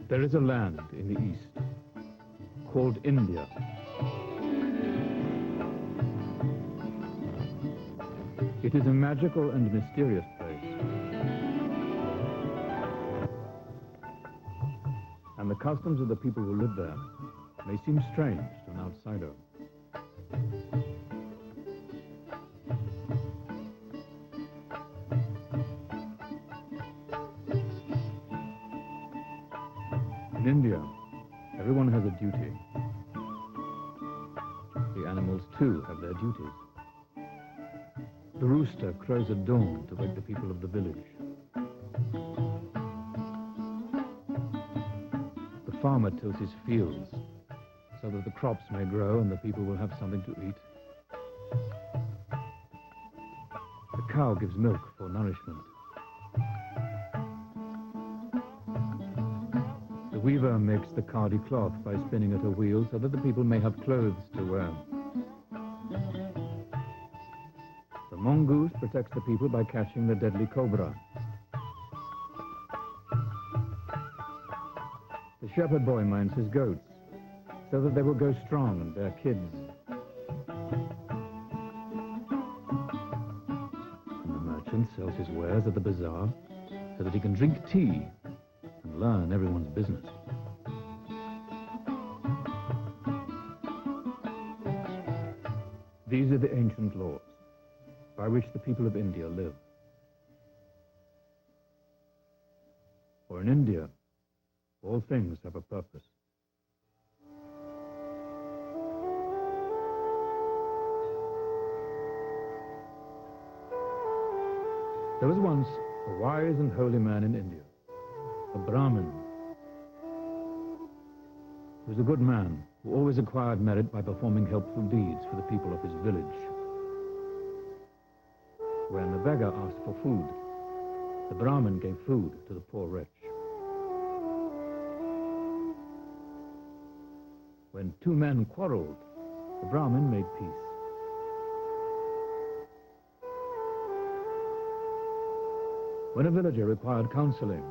There is a land in the east called India. It is a magical and mysterious place. And the customs of the people who live there may seem strange to an outsider. In India, everyone has a duty. The animals, too, have their duties. The rooster crows at dawn to wake the people of the village. The farmer tills his fields so that the crops may grow and the people will have something to eat. The cow gives milk for nourishment. The weaver makes the khadi cloth by spinning at a wheel so that the people may have clothes to wear. The mongoose protects the people by catching the deadly cobra. The shepherd boy minds his goats so that they will go strong and bear kids. And the merchant sells his wares at the bazaar so that he can drink tea and learn everyone's business. These are the ancient laws by which the people of India live. For in India, all things have a purpose. There was once a wise and holy man in India, a Brahmin. He was a good man who always acquired merit by performing helpful deeds for the people of his village. When the beggar asked for food, the Brahmin gave food to the poor wretch. When two men quarreled, the Brahmin made peace. When a villager required counseling,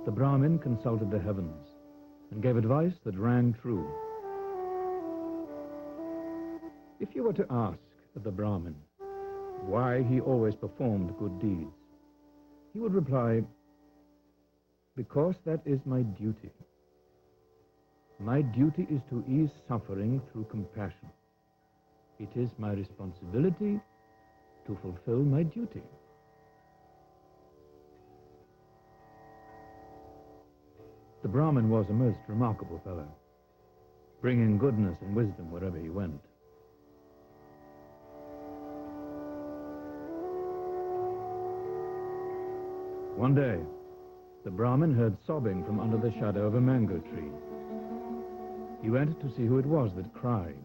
the Brahmin consulted the heavens and gave advice that rang true. If you were to ask the Brahmin why he always performed good deeds, he would reply, "Because that is my duty. My duty is to ease suffering through compassion. It is my responsibility to fulfill my duty." The Brahmin was a most remarkable fellow, bringing goodness and wisdom wherever he went. One day, the Brahmin heard sobbing from under the shadow of a mango tree. He went to see who it was that cried.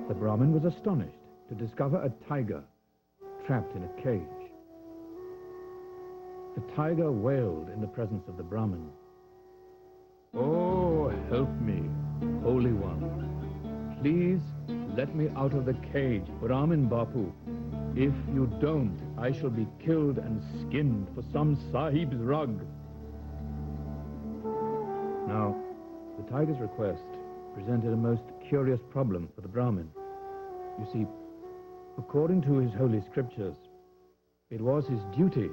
The Brahmin was astonished to discover a tiger trapped in a cage. The tiger wailed in the presence of the Brahmin. "Oh, help me, Holy One. Please let me out of the cage, Brahmin Bapu. If you don't, I shall be killed and skinned for some sahib's rug." Now, the tiger's request presented a most curious problem for the Brahmin. You see, according to his holy scriptures, it was his duty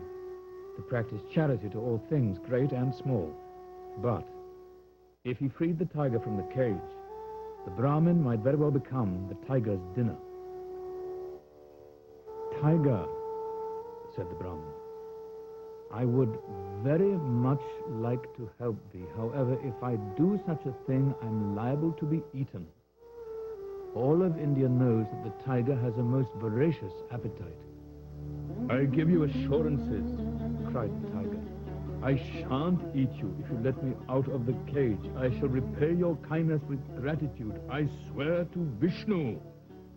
to practice charity to all things, great and small. But if he freed the tiger from the cage, the Brahmin might very well become the tiger's dinner. "Tiger," said the Brahmin, "I would very much like to help thee. However, if I do such a thing, I'm liable to be eaten. All of India knows that the tiger has a most voracious appetite." "I give you assurances," cried the tiger. "I shan't eat you if you let me out of the cage. I shall repay your kindness with gratitude. I swear to Vishnu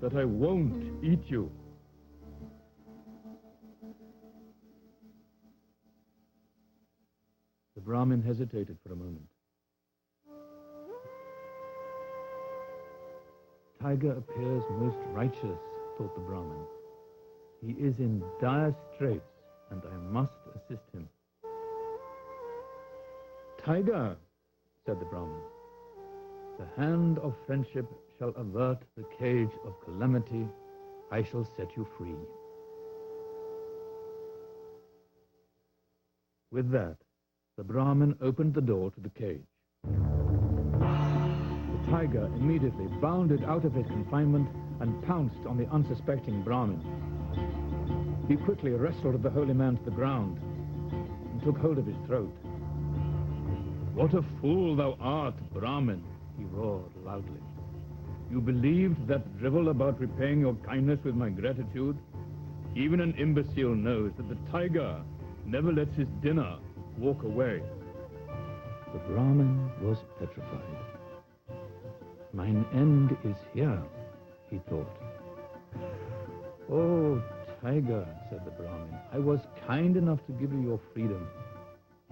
that I won't eat you." The Brahmin hesitated for a moment. "Tiger appears most righteous," thought the Brahmin. "He is in dire straits and I must assist him. Tiger, said the Brahmin, the hand of friendship shall avert the cage of calamity. I shall set you free. With that, the Brahmin opened the door to the cage. The tiger immediately bounded out of his confinement and pounced on the unsuspecting Brahmin. He quickly wrestled the holy man to the ground and took hold of his throat. What a fool thou art, Brahmin, he roared loudly. You believed that drivel about repaying your kindness with my gratitude? Even an imbecile knows that the tiger never lets his dinner walk away. The Brahmin was petrified. Mine end is here, he thought. Oh, tiger, said the Brahmin, I was kind enough to give you your freedom.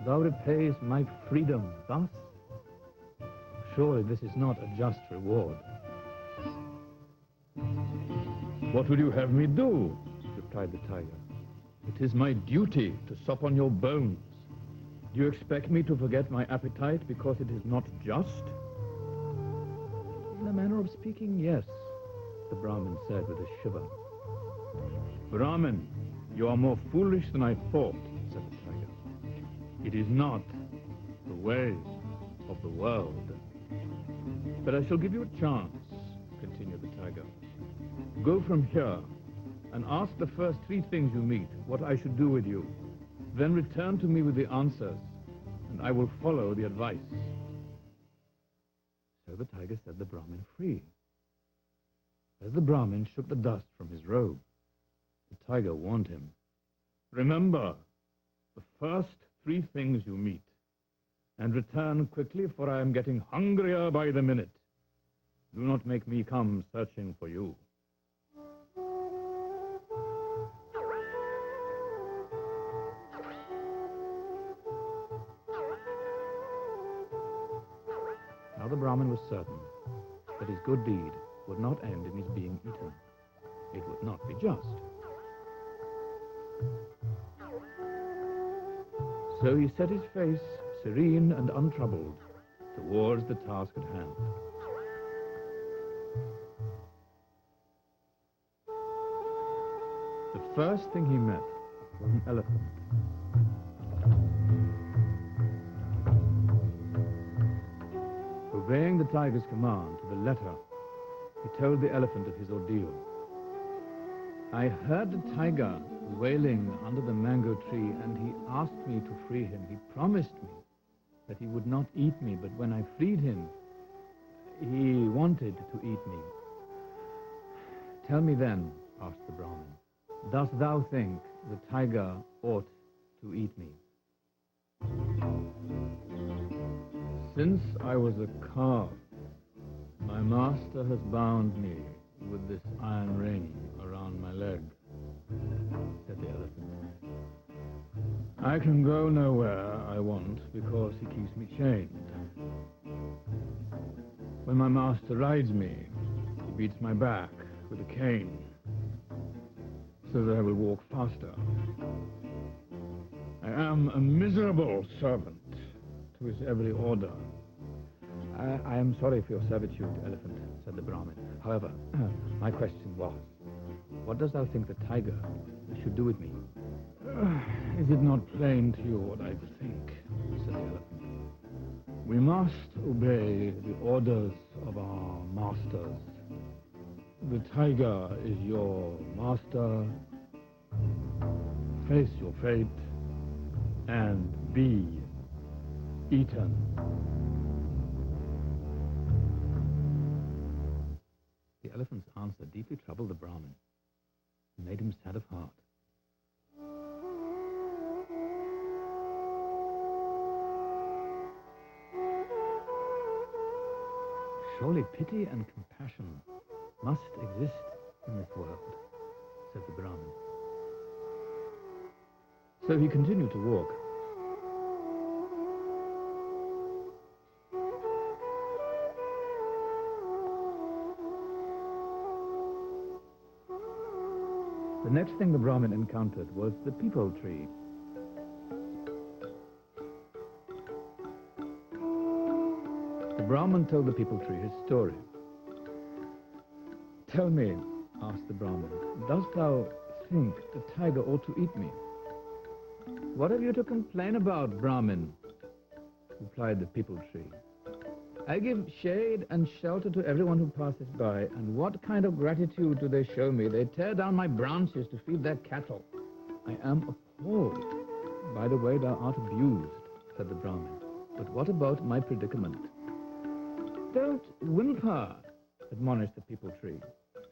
Thou repayest my freedom thus? Surely this is not a just reward. What would you have me do? Replied the tiger. It is my duty to sup on your bones. Do you expect me to forget my appetite because it is not just? In a manner of speaking, yes, the Brahmin said with a shiver. Brahmin, you are more foolish than I thought, said the tiger. It is not the way of the world. But I shall give you a chance, continued the tiger. Go from here and ask the first 3 things you meet what I should do with you. Then return to me with the answers, and I will follow the advice. So the tiger set the Brahmin free. As the Brahmin shook the dust from his robe, the tiger warned him, remember the first 3 things you meet, and return quickly, for I am getting hungrier by the minute. Do not make me come searching for you. Now the Brahmin was certain that his good deed would not end in his being eaten. It would not be just. So he set his face, serene and untroubled, towards the task at hand. The first thing he met was an elephant. Obeying the tiger's command to the letter, he told the elephant of his ordeal. I heard the tiger wailing under the mango tree, and he asked me to free him. He promised me that he would not eat me, but when I freed him, he wanted to eat me. Tell me then, asked the Brahmin, dost thou think the tiger ought to eat me? Since I was a calf, my master has bound me with this iron ring around my leg, said the elephant. I can go nowhere I want because he keeps me chained. When my master rides me, he beats my back with a cane so that I will walk faster. I am a miserable servant to his every order. I am sorry for your servitude, elephant, said the Brahmin. However, my question was, what dost thou think the tiger should do with me? Is it not plain to you what I think, said the elephant. We must obey the orders of our masters. The tiger is your master. Face your fate and be eaten. The elephant's answer deeply troubled the Brahmin and made him sad of heart. Surely pity and compassion must exist in this world, said the Brahmin. So he continued to walk. The next thing the Brahmin encountered was the peepal tree. The Brahmin told the peepal tree his story. "Tell me," asked the Brahmin, "dost thou think the tiger ought to eat me?" "What have you to complain about, Brahmin?" replied the peepal tree. "I give shade and shelter to everyone who passes by, and what kind of gratitude do they show me? They tear down my branches to feed their cattle. I am appalled by the way thou art abused," said the Brahmin. "But what about my predicament?" "Don't whimper," admonished the peepal tree.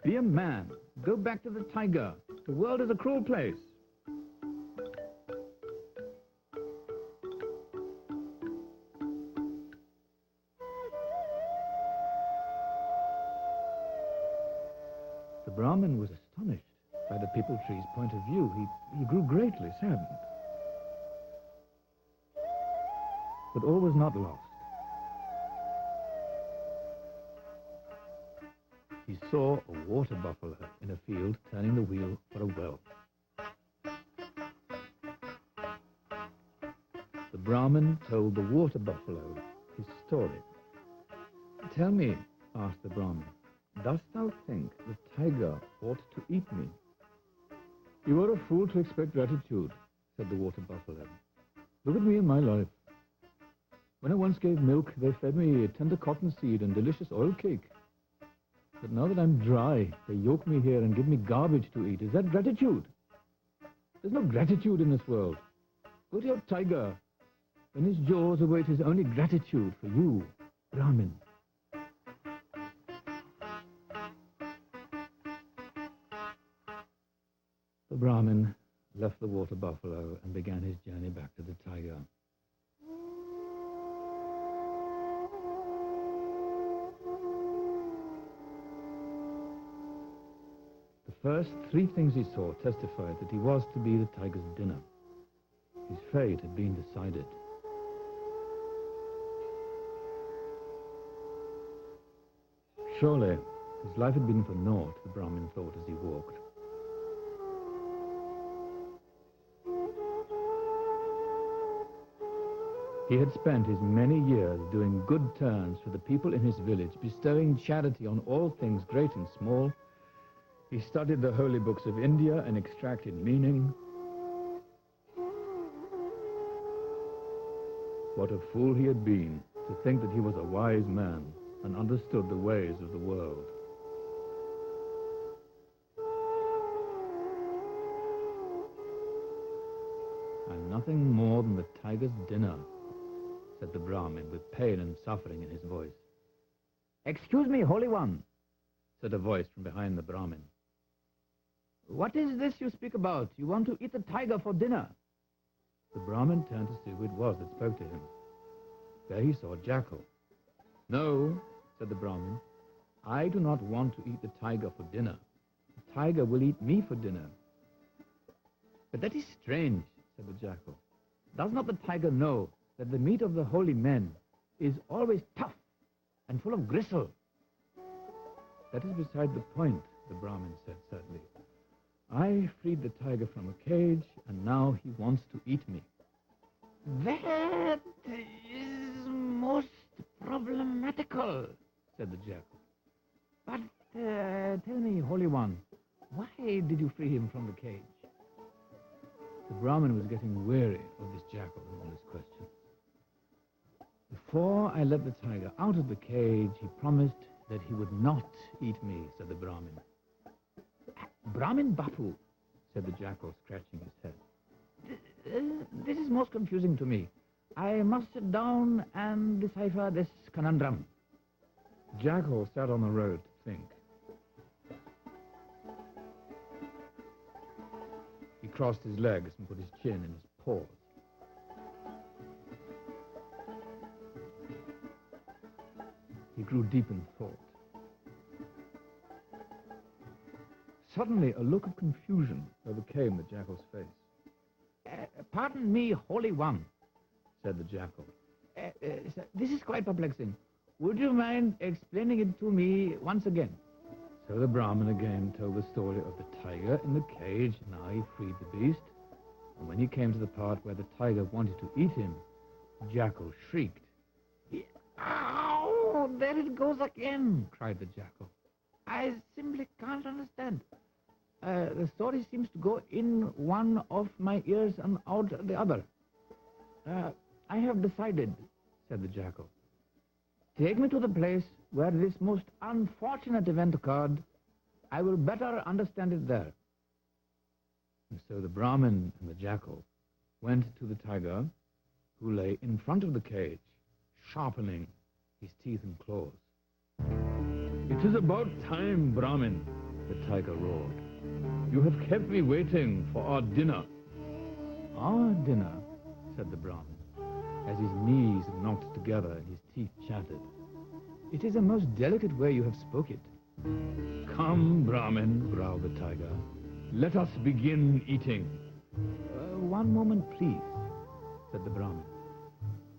"Be a man. Go back to the tiger. The world is a cruel place." The Brahmin was astonished by the peepal tree's point of view. He grew greatly saddened. But all was not lost. He saw a water buffalo in a field turning the wheel for a well. The Brahmin told the water buffalo his story. "Tell me," asked the Brahmin, "dost thou think the tiger ought to eat me?" "You are a fool to expect gratitude," said the water buffalo. "Look at me in my life. When I once gave milk, they fed me tender cottonseed and delicious oil cake. But now that I'm dry, they yoke me here and give me garbage to eat. Is that gratitude? There's no gratitude in this world. Go to your tiger. In his jaws await his only gratitude for you, Brahmin." The Brahmin left the water buffalo and began his journey back to the tiger. The first 3 things he saw testified that he was to be the tiger's dinner. His fate had been decided. Surely, his life had been for naught, the Brahmin thought as he walked. He had spent his many years doing good turns for the people in his village, bestowing charity on all things great and small. He studied the holy books of India and extracted meaning. What a fool he had been to think that he was a wise man and understood the ways of the world. "I'm nothing more than the tiger's dinner," said the Brahmin with pain and suffering in his voice. "Excuse me, Holy One," said a voice from behind the Brahmin. "What is this you speak about? You want to eat the tiger for dinner?" The Brahmin turned to see who it was that spoke to him. There he saw a jackal. "No," said the Brahmin, "I do not want to eat the tiger for dinner. The tiger will eat me for dinner." "But that is strange," said the jackal. "Does not the tiger know that the meat of the holy men is always tough and full of gristle?" "That is beside the point," the Brahmin said sadly. "I freed the tiger from a cage, and now he wants to eat me." "That is most problematical," said the jackal. "But tell me, Holy One, why did you free him from the cage?" The Brahmin was getting weary of this jackal and all his questions. "Before I let the tiger out of the cage, he promised that he would not eat me," said the Brahmin. "Brahmin Bapu," said the jackal, scratching his head. This is most confusing to me. I must sit down and decipher this conundrum." Jackal sat on the road to think. He crossed his legs and put his chin in his paws. He grew deep in thought. Suddenly, a look of confusion overcame the jackal's face. "Pardon me, Holy One," said the jackal. This is quite perplexing. Would you mind explaining it to me once again?" So the Brahmin again told the story of the tiger in the cage. Now he freed the beast. And when he came to the part where the tiger wanted to eat him, the jackal shrieked. "Ow! There it goes again!" cried the jackal. "I simply can't understand. The story seems to go in one of my ears and out the other. I have decided," said the jackal. "Take me to the place where this most unfortunate event occurred. I will better understand it there." And so the Brahmin and the jackal went to the tiger, who lay in front of the cage, sharpening his teeth and claws. "It is about time, Brahmin," the tiger roared. "You have kept me waiting for our dinner." "Our dinner?" said the Brahmin, as his knees knocked together and his teeth chattered. "It is a most delicate way you have spoke it." "Come, Brahmin," growled the tiger. "Let us begin eating." One moment, please," said the Brahmin.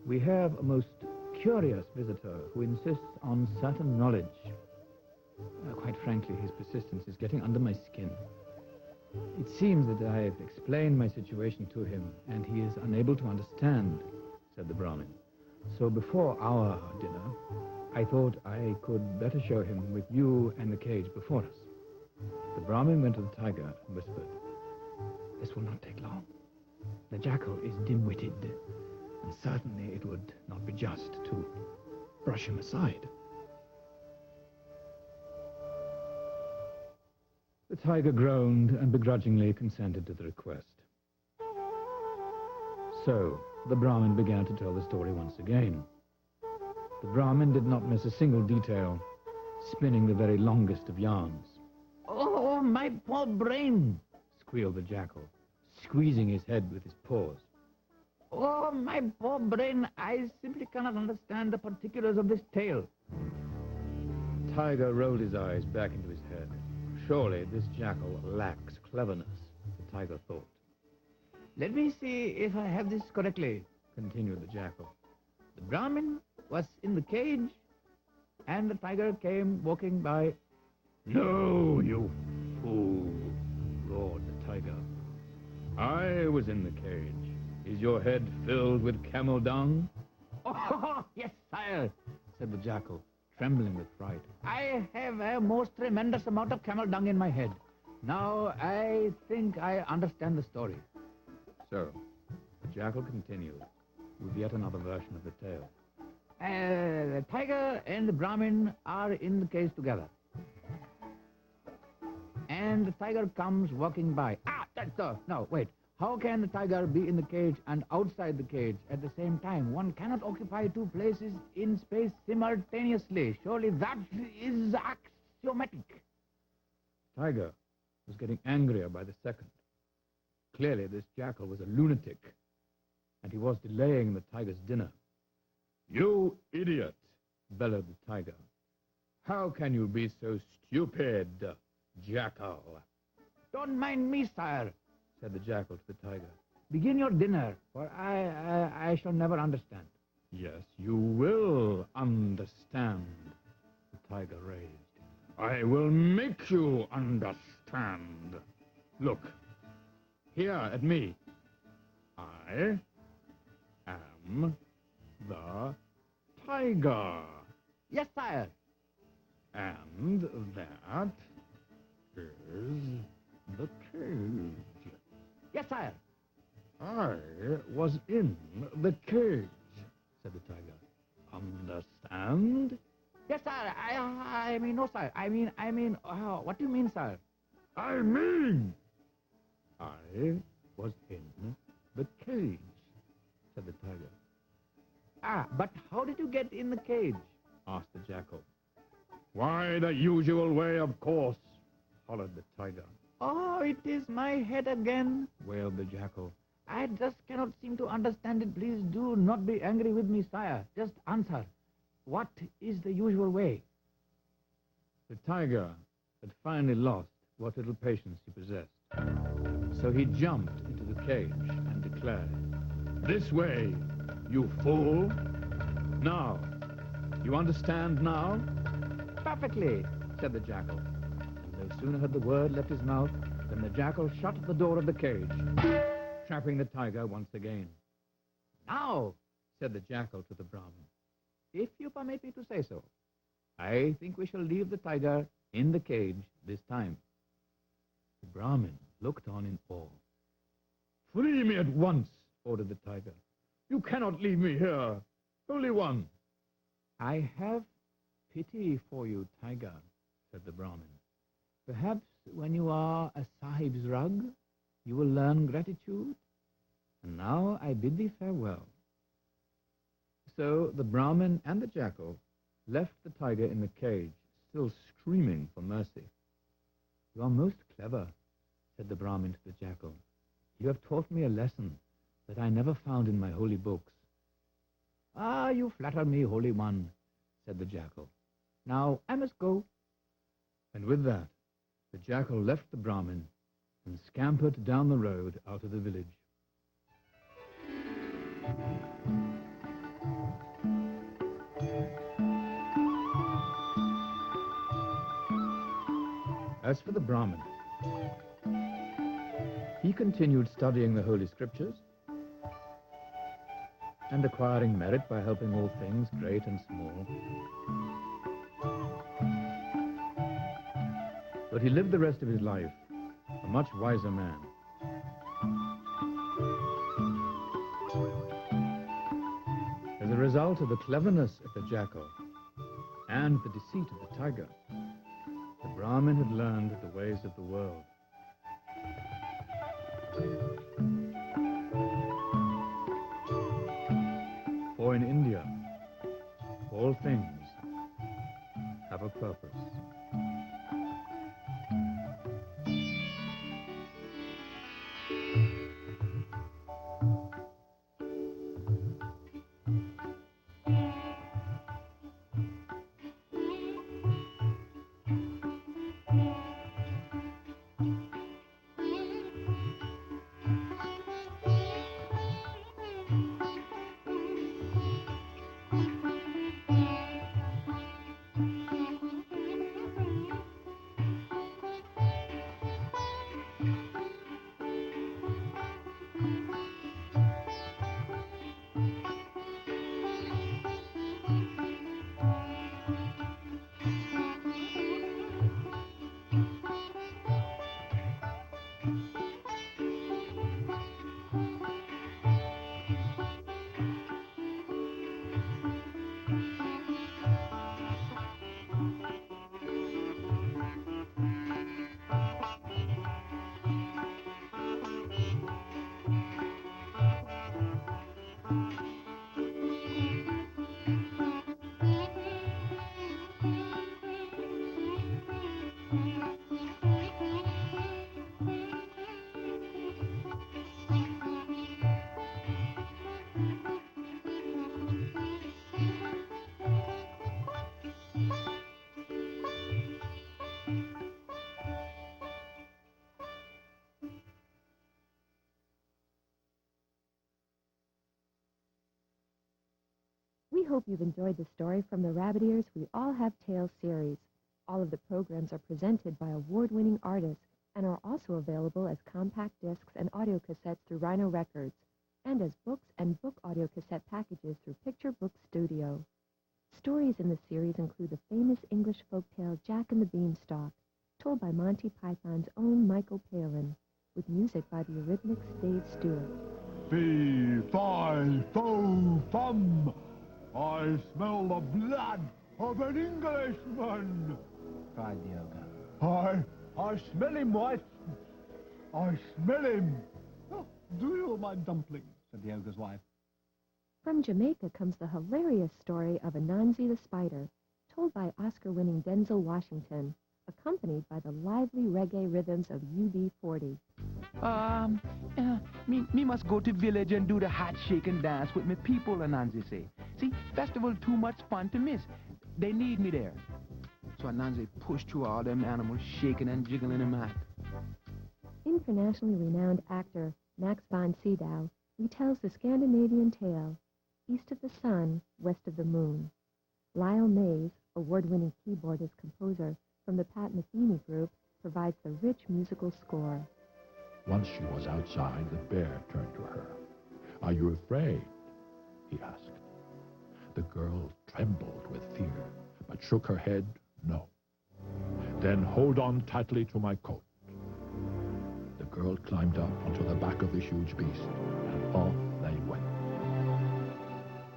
"We have a most curious visitor who insists on certain knowledge. Quite frankly, his persistence is getting under my skin. It seems that I have explained my situation to him, and he is unable to understand," said the Brahmin. "So before our dinner, I thought I could better show him with you and the cage before us." The Brahmin went to the tiger and whispered, "This will not take long. The jackal is dim-witted, and certainly it would not be just to brush him aside." The tiger groaned and begrudgingly consented to the request. So the Brahmin began to tell the story once again. The Brahmin did not miss a single detail, spinning the very longest of yarns. "Oh, my poor brain!" squealed the jackal, squeezing his head with his paws. "Oh, my poor brain! I simply cannot understand the particulars of this tale." The tiger rolled his eyes back into his head. Surely this jackal lacks cleverness, the tiger thought. "Let me see if I have this correctly," continued the jackal. "The Brahmin was in the cage, and the tiger came walking by." "No, you fool!" roared the tiger. "I was in the cage. Is your head filled with camel dung?" "Oh, yes, sire," said the jackal, trembling with fright. "I have a most tremendous amount of camel dung in my head. Now I think I understand the story." So the jackal continued with yet another version of the tale. The tiger and the Brahmin are in the cage together. And the tiger comes walking by. No, wait. How can the tiger be in the cage and outside the cage at the same time? One cannot occupy two places in space simultaneously. Surely that is axiomatic. The tiger was getting angrier by the second. Clearly this jackal was a lunatic, and he was delaying the tiger's dinner. "You idiot!" bellowed the tiger. "How can you be so stupid, jackal?" "Don't mind me, sire," said the jackal to the tiger. "Begin your dinner, for I shall never understand." "Yes, you will understand," the tiger raged. "I will make you understand. Look, here at me. I am the tiger." "Yes, sire." "And that is the cage." "Yes, sire." "I was in the cage," said the tiger. "Understand?" "Yes, sire. I mean, no, sire. I mean, what do you mean, sire?" "I mean, I was in the cage," said the tiger. But how did you get in the cage?" asked the jackal. "Why, the usual way, of course," hollered the tiger. "Oh, it is my head again," wailed the jackal. "I just cannot seem to understand it. Please do not be angry with me, sire. Just answer. What is the usual way?" The tiger had finally lost what little patience he possessed. So he jumped into the cage and declared, "This way, you fool! Now, you understand now?" "Perfectly," said the jackal. No sooner had the word left his mouth than the jackal shut the door of the cage, trapping the tiger once again. "Now," said the jackal to the Brahmin, "if you permit me to say so, I think we shall leave the tiger in the cage this time." The Brahmin looked on in awe. "Free me at once," ordered the tiger. "You cannot leave me here. Holy One." "I have pity for you, tiger," said the Brahmin. "Perhaps when you are a sahib's rug, you will learn gratitude. And now I bid thee farewell." So the Brahmin and the jackal left the tiger in the cage, still screaming for mercy. "You are most clever," said the Brahmin to the jackal. "You have taught me a lesson that I never found in my holy books." "Ah, you flatter me, Holy One," said the jackal. "Now I must go." And with that, the jackal left the Brahmin and scampered down the road out of the village. As for the Brahmin, he continued studying the Holy Scriptures and acquiring merit by helping all things, great and small. But he lived the rest of his life a much wiser man. As a result of the cleverness of the jackal and the deceit of the tiger, the Brahmin had learned the ways of the world. For in India, all things have a purpose. We hope you've enjoyed the story from the Rabbit Ears We All Have Tales series. All of the programs are presented by award-winning artists and are also available as compact discs and audio cassettes through Rhino Records, and as books and book audio cassette packages through Picture Book Studio. Stories in the series include the famous English folktale Jack and the Beanstalk, told by Monty Python's own Michael Palin, with music by the Eurythmics' Dave Stewart. Fee, fi, fo, fum. I smell the blood of an Englishman, cried the ogre. I smell him, wife. I smell him. Oh, do you, my dumpling? Said the ogre's wife. From Jamaica comes the hilarious story of Anansi the Spider, told by Oscar-winning Denzel Washington, accompanied by the lively reggae rhythms of UB40. Me must go to village and do the hot shake and dance with me people, Anansi say. See, festival too much fun to miss. They need me there. So Anansi pushed through all them animals shaking and jiggling in mat. Internationally renowned actor Max von Sydow retells the Scandinavian tale, East of the Sun, West of the Moon. Lyle Mays, award-winning keyboardist composer from the Pat Metheny Group, provides the rich musical score. Once she was outside, the bear turned to her. "Are you afraid?" he asked. The girl trembled with fear, but shook her head no. "Then hold on tightly to my coat." The girl climbed up onto the back of the huge beast, and off they went.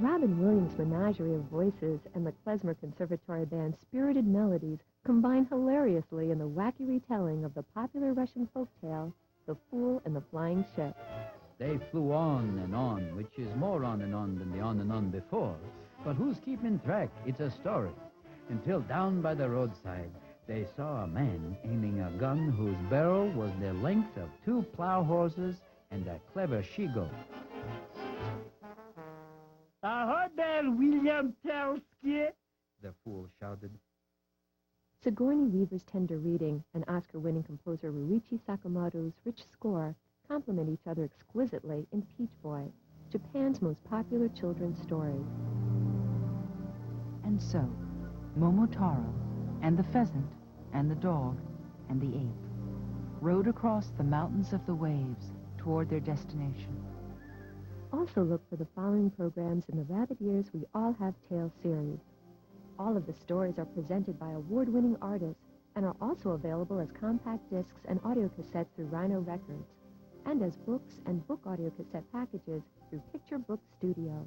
Robin Williams' menagerie of voices and the Klezmer Conservatory Band's spirited melodies combine hilariously in the wacky retelling of the popular Russian folktale, The Fool and the Flying Ship. They flew on, which is more on than the on and on before. But who's keeping track? It's a story. Until down by the roadside, they saw a man aiming a gun whose barrel was the length of 2 plow horses and a clever she-goat. Ahoy there, William Telsky! The fool shouted. Sigourney Weaver's tender reading and Oscar-winning composer Ryuichi Sakamoto's rich score complement each other exquisitely in Peach Boy, Japan's most popular children's story. And so, Momotaro, and the pheasant, and the dog, and the ape rode across the mountains of the waves toward their destination. Also look for the following programs in the Rabbit Ears We All Have Tales series. All of the stories are presented by award-winning artists and are also available as compact discs and audio cassettes through Rhino Records, and as books and book audio cassette packages through Picture Book Studio.